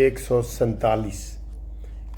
147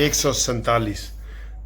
147।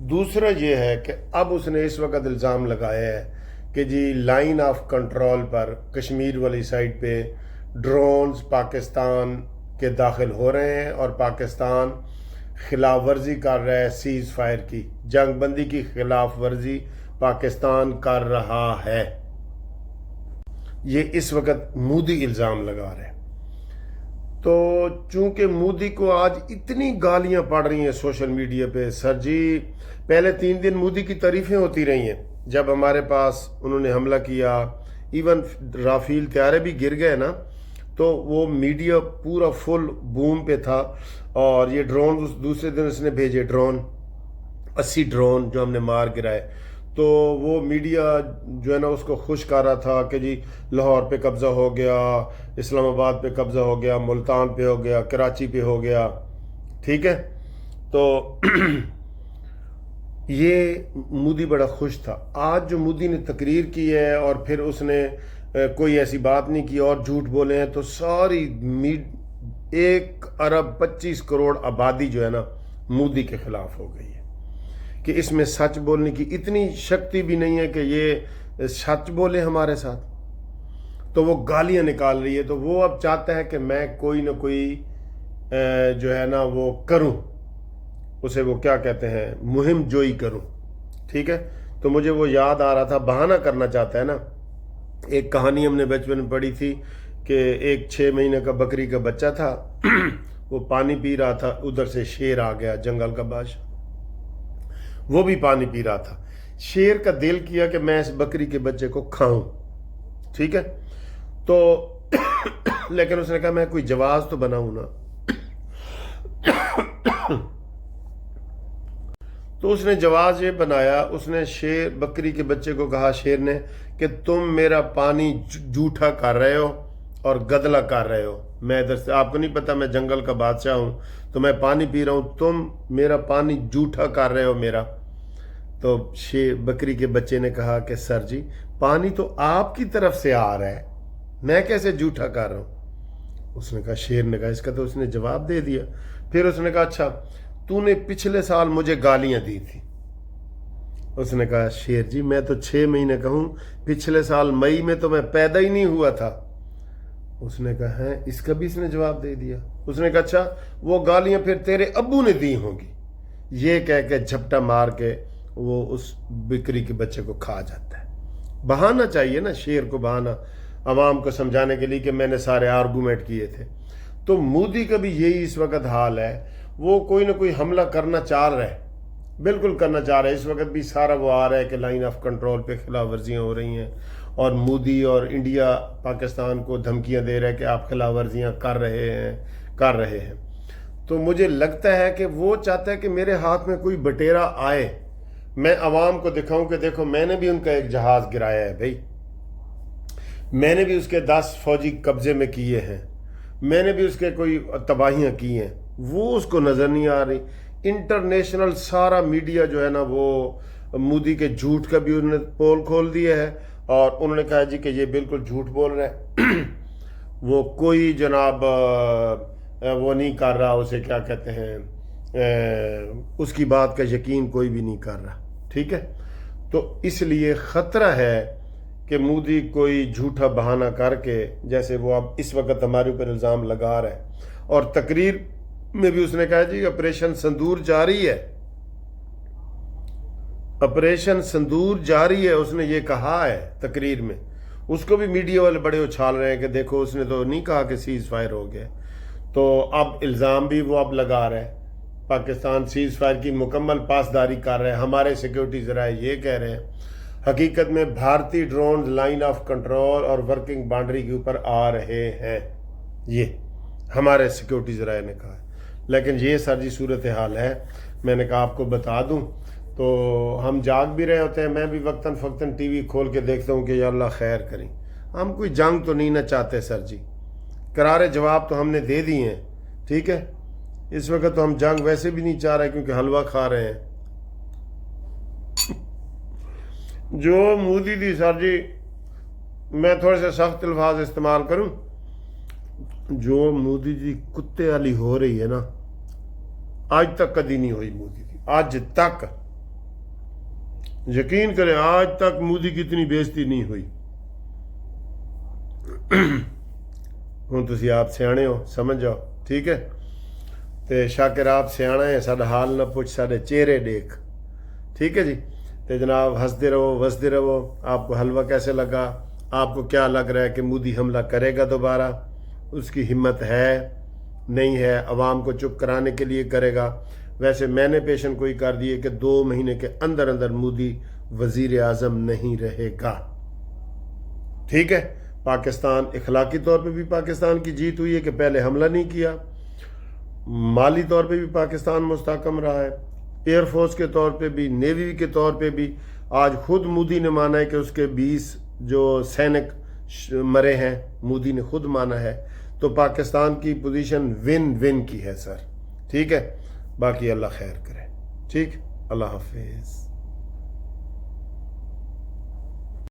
دوسرا یہ ہے کہ اب اس نے اس وقت الزام لگایا ہے کہ جی لائن آف کنٹرول پر کشمیر والی سائڈ پہ ڈرونز پاکستان کے داخل ہو رہے ہیں اور پاکستان خلاف ورزی کر رہا ہے سیز فائر کی، جنگ بندی کی خلاف ورزی پاکستان کر رہا ہے۔ یہ اس وقت مودی الزام لگا رہے ہیں۔ تو چونکہ مودی کو آج اتنی گالیاں پڑ رہی ہیں سوشل میڈیا پہ، سر جی پہلے 3 دن مودی کی تعریفیں ہوتی رہی ہیں جب ہمارے پاس انہوں نے حملہ کیا، ایون رافیل طیارے بھی گر گئے نا، تو وہ میڈیا پورا فل بوم پہ تھا۔ اور یہ ڈرون دوسرے دن اس نے بھیجے، 80 ڈرون جو ہم نے مار گرائے، تو وہ میڈیا جو ہے نا اس کو خوش کر رہا تھا کہ جی لاہور پہ قبضہ ہو گیا، اسلام آباد پہ قبضہ ہو گیا، ملتان پہ ہو گیا، کراچی پہ ہو گیا، ٹھیک ہے۔ تو یہ مودی بڑا خوش تھا۔ آج جو مودی نے تقریر کی ہے اور پھر اس نے کوئی ایسی بات نہیں کی اور جھوٹ بولے ہیں، تو ساری 1 ارب 25 کروڑ آبادی جو ہے نا مودی کے خلاف ہو گئی ہے کہ اس میں سچ بولنے کی اتنی شکتی بھی نہیں ہے کہ یہ سچ بولے ہمارے ساتھ، تو وہ گالیاں نکال رہی ہے۔ تو وہ اب چاہتا ہے کہ میں کوئی نہ کوئی جو ہے نا وہ کروں، اسے وہ کیا کہتے ہیں، مہم جوئی کروں، ٹھیک ہے۔ تو مجھے وہ یاد آ رہا تھا، بہانہ کرنا چاہتا ہے نا۔ ایک کہانی ہم نے بچپن میں پڑھی تھی کہ ایک 6 مہینے کا بکری کا بچہ تھا، وہ پانی پی رہا تھا، ادھر سے شیر آ گیا، جنگل کا بادشاہ، وہ بھی پانی پی رہا تھا۔ شیر کا دل کیا کہ میں اس بکری کے بچے کو کھاؤں، ٹھیک ہے۔ تو لیکن اس نے کہا میں کوئی جواز تو بناؤں نا، تو اس نے جواز یہ بنایا، اس نے بکری کے بچے کو کہا، شیر نے، کہ تم میرا پانی جھوٹا کر رہے ہو اور گدلا کر رہے ہو، میں ادھر سے، آپ کو نہیں پتا میں جنگل کا بادشاہ ہوں، تو میں پانی پی رہا ہوں، تم میرا پانی جھوٹا کر رہے ہو میرا۔ تو بکری کے بچے نے کہا کہ سر جی پانی تو آپ کی طرف سے آ رہا ہے، میں کیسے جھوٹا کر رہا ہوں؟ اس نے کہا، شیر نے کہا، اس کا تو اس نے جواب دے دیا۔ پھر اس نے کہا، اچھا تو نے پچھلے سال مجھے گالیاں دی تھی۔ اس نے کہا، شیر جی میں تو 6 مہینے کا ہوں، پچھلے سال مئی میں تو میں پیدا ہی نہیں ہوا تھا۔ اس نے کہا ہے، اس کا بھی اس نے جواب دے دیا۔ اس نے کہا، اچھا وہ گالیاں پھر تیرے ابو نے دی ہوں گی۔ یہ کہہ کے جھپٹا مار کے وہ اس بکری کے بچے کو کھا جاتا ہے۔ بہانا چاہیے نا، شیر کو بہانا عوام کو سمجھانے کے لیے کہ میں نے سارے آرگومنٹ کیے تھے۔ تو مودی کا بھی یہی اس وقت حال ہے، وہ کوئی نہ کوئی حملہ کرنا چاہ رہا ہے، بالکل کرنا چاہ رہا ہے۔ اس وقت بھی سارا وہ آ رہا ہے کہ لائن آف کنٹرول پہ خلاف ورزیاں ہو رہی ہیں، اور مودی اور انڈیا پاکستان کو دھمکیاں دے رہا ہے کہ آپ خلاف ورزیاں کر رہے ہیں۔ تو مجھے لگتا ہے کہ وہ چاہتا ہے کہ میرے ہاتھ میں کوئی بٹیرا آئے، میں عوام کو دکھاؤں کہ دیکھو میں نے بھی ان کا ایک جہاز گرایا ہے بھائی، میں نے بھی اس کے 10 فوجی قبضے میں کیے ہیں، میں نے بھی اس کے کوئی تباہیاں کی ہیں، وہ اس کو نظر نہیں آ رہی۔ انٹرنیشنل سارا میڈیا جو ہے نا وہ مودی کے جھوٹ کا بھی انہوں نے پول کھول دیا ہے، اور انہوں نے کہا جی کہ یہ بالکل جھوٹ بول رہا ہے، وہ کوئی جناب وہ نہیں کر رہا، اسے کیا کہتے ہیں، اس کی بات کا یقین کوئی بھی نہیں کر رہا، ٹھیک ہے۔ تو اس لیے خطرہ ہے کہ مودی کوئی جھوٹا بہانہ کر کے، جیسے وہ اب اس وقت ہمارے اوپر الزام لگا رہا ہے، اور تقریر میں بھی اس نے کہا جی آپریشن سندور جاری ہے، آپریشن سندور جاری ہے، اس نے یہ کہا ہے تقریر میں۔ اس کو بھی میڈیا والے بڑے اچھال رہے ہیں کہ دیکھو اس نے تو نہیں کہا کہ سیز فائر ہو گیا۔ تو اب الزام بھی وہ اب لگا رہے ہیں، پاکستان سیز فائر کی مکمل پاسداری کر رہے ہیں، ہمارے سیکیورٹی ذرائع یہ کہہ رہے ہیں۔ حقیقت میں بھارتی ڈرون لائن آف کنٹرول اور ورکنگ باؤنڈری کے اوپر آ رہے ہیں، یہ ہمارے سیکیورٹی ذرائع نے کہا ہے۔ لیکن یہ سر جی صورتحال ہے، میں نے کہا آپ کو بتا دوں۔ تو ہم جاگ بھی رہے ہوتے ہیں، میں بھی وقتاً فوقتاً ٹی وی کھول کے دیکھتا ہوں کہ یا اللہ خیر کریں، ہم کوئی جنگ تو نہیں نہ چاہتے سر جی، کرارے جواب تو ہم نے دے دیے ہیں، ٹھیک ہے۔ اس وقت تو ہم جنگ ویسے بھی نہیں چاہ رہے کیونکہ حلوہ کھا رہے ہیں۔ جو مودی دی سر جی، میں تھوڑے سے سخت الفاظ استعمال کروں، جو مودی جی کتے والی ہو رہی ہے نا، آج تک کدی نہیں ہوئی مودی دی، آج تک یقین کریں آج تک مودی کی اتنی بےزتی نہیں ہوئی. ہوں تسی آپ سیانے ہو سمجھ جاؤ ٹھیک ہے. تے شاکر آپ سیانا ہے ساڈا حال نہ پوچھ ساڈے چہرے دیکھ ٹھیک ہے جی. تے جناب ہنستے رہو وستے رہو. آپ کو حلوہ کیسے لگا؟ آپ کو کیا لگ رہا ہے کہ مودی حملہ کرے گا دوبارہ؟ اس کی ہمت ہے نہیں ہے؟ عوام کو چپ کرانے کے لیے کرے گا؟ ویسے میں نے پیشن گوئی کر دی ہے کہ 2 مہینے کے اندر اندر مودی وزیر اعظم نہیں رہے گا ٹھیک ہے. پاکستان اخلاقی طور پہ بھی پاکستان کی جیت ہوئی ہے کہ پہلے حملہ نہیں کیا. مالی طور پہ بھی پاکستان مستحکم رہا ہے. ایئر فورس کے طور پہ بھی نیوی کے طور پہ بھی آج خود مودی نے مانا ہے کہ اس کے 20 جو سینک مرے ہیں مودی نے خود مانا ہے. تو پاکستان کی پوزیشن ون ون کی ہے سر ٹھیک ہے. باقی اللہ خیر کرے ٹھیک. اللہ حافظ.